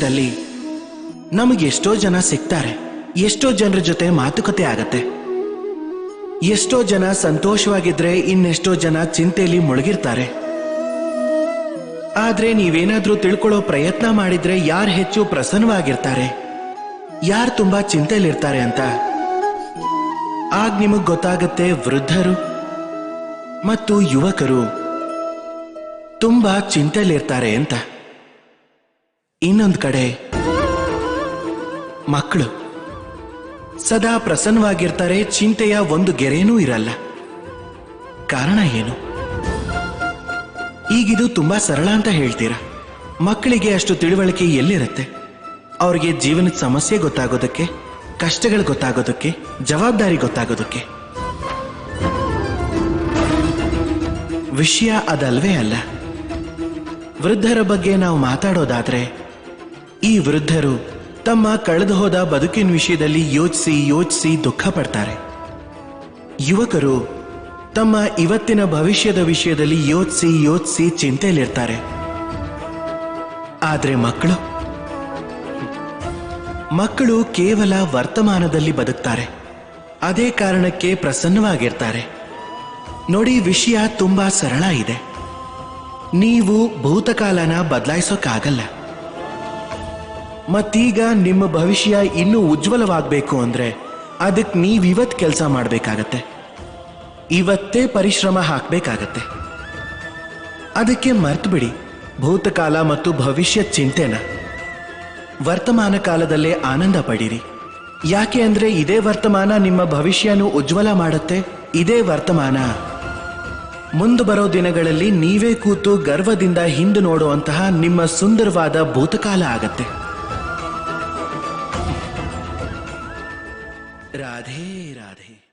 ಜೀವನದಲ್ಲಿ ನಮಗೆ ಎಷ್ಟೋ ಜನ ಸಿಗ್ತಾರೆ, ಎಷ್ಟೋ ಜನರ ಜೊತೆ ಮಾತುಕತೆ ಆಗತ್ತೆ. ಎಷ್ಟೋ ಜನ ಸಂತೋಷವಾಗಿದ್ರೆ ಇನ್ನೆಷ್ಟೋ ಜನ ಚಿಂತೆಯಲ್ಲಿ ಮುಳುಗಿರ್ತಾರೆ. ಆದ್ರೆ ನೀವೇನಾದ್ರೂ ತಿಳ್ಕೊಳ್ಳೋ ಪ್ರಯತ್ನ ಮಾಡಿದ್ರೆ ಯಾರು ಹೆಚ್ಚು ಪ್ರಸನ್ನವಾಗಿರ್ತಾರೆ, ಯಾರು ತುಂಬಾ ಚಿಂತೆಯಲ್ಲಿರ್ತಾರೆ ಅಂತ ಆಗ ನಿಮಗ್ ಗೊತ್ತಾಗತ್ತೆ ವೃದ್ಧರು ಮತ್ತು ಯುವಕರು ತುಂಬಾ ಚಿಂತೆಯಲ್ಲಿರ್ತಾರೆ ಅಂತ. ಇನ್ನೊಂದು ಕಡೆ ಮಕ್ಕಳು ಸದಾ ಪ್ರಸನ್ನವಾಗಿರ್ತಾರೆ, ಚಿಂತೆಯ ಒಂದು ಗೆರೆನೂ ಇರಲ್ಲ. ಕಾರಣ ಏನು? ಈಗಿದು ತುಂಬಾ ಸರಳ ಅಂತ ಹೇಳ್ತೀರಾ. ಮಕ್ಕಳಿಗೆ ಅಷ್ಟು ತಿಳುವಳಿಕೆ ಎಲ್ಲಿರುತ್ತೆ? ಅವ್ರಿಗೆ ಜೀವನದ ಸಮಸ್ಯೆ ಗೊತ್ತಾಗೋದಕ್ಕೆ, ಕಷ್ಟಗಳು ಗೊತ್ತಾಗೋದಕ್ಕೆ, ಜವಾಬ್ದಾರಿ ಗೊತ್ತಾಗೋದಕ್ಕೆ. ವಿಷಯ ಅದಲ್ವೇ ಅಲ್ಲ. ವೃದ್ಧರ ಬಗ್ಗೆ ನಾವು ಮಾತಾಡೋದಾದ್ರೆ, ಈ ವೃದ್ಧರು ತಮ್ಮ ಕಳೆದು ಹೋದ ಬದುಕಿನ ವಿಷಯದಲ್ಲಿ ಯೋಚಿಸಿ ಯೋಚಿಸಿ ದುಃಖ ಪಡ್ತಾರೆ. ಯುವಕರು ತಮ್ಮ ಇವತ್ತಿನ ಭವಿಷ್ಯದ ವಿಷಯದಲ್ಲಿ ಯೋಚಿಸಿ ಯೋಚಿಸಿ ಚಿಂತೆಯಲ್ಲಿರ್ತಾರೆ. ಆದ್ರೆ ಮಕ್ಕಳು ಕೇವಲ ವರ್ತಮಾನದಲ್ಲಿ ಬದುಕ್ತಾರೆ. ಅದೇ ಕಾರಣಕ್ಕೆ ಪ್ರಸನ್ನವಾಗಿರ್ತಾರೆ. ನೋಡಿ, ವಿಷಯ ತುಂಬಾ ಸರಳ ಇದೆ. ನೀವು ಭೂತಕಾಲನ ಬದಲಾಯಿಸೋಕ್ಕಾಗಲ್ಲ. ಮತ್ತೀಗ ನಿಮ್ಮ ಭವಿಷ್ಯ ಇನ್ನೂ ಉಜ್ವಲವಾಗಬೇಕು ಅಂದ್ರೆ ಅದಕ್ಕೆ ನೀವಿವತ್ತು ಕೆಲಸ ಮಾಡಬೇಕಾಗತ್ತೆ. ಇವತ್ತೇ ಪರಿಶ್ರಮ ಹಾಕಬೇಕಾಗತ್ತೆ. ಅದಕ್ಕೆ ಮರ್ತು ಬಿಡಿ ಭೂತಕಾಲ ಮತ್ತು ಭವಿಷ್ಯ ಚಿಂತೆನ. ವರ್ತಮಾನ ಕಾಲದಲ್ಲೇ ಆನಂದ ಪಡೀರಿ. ಯಾಕೆ ಅಂದ್ರೆ ಇದೇ ವರ್ತಮಾನ ನಿಮ್ಮ ಭವಿಷ್ಯನೂ ಉಜ್ವಲ ಮಾಡುತ್ತೆ. ಇದೇ ವರ್ತಮಾನ ಮುಂದೆ ಬರೋ ದಿನಗಳಲ್ಲಿ ನೀವೇ ಕೂತು ಗರ್ವದಿಂದ ಹಿಂದೆ ನೋಡುವಂತಹ ನಿಮ್ಮ ಸುಂದರವಾದ ಭೂತಕಾಲ ಆಗತ್ತೆ. ರಾಧೇ ರಾಧೇ.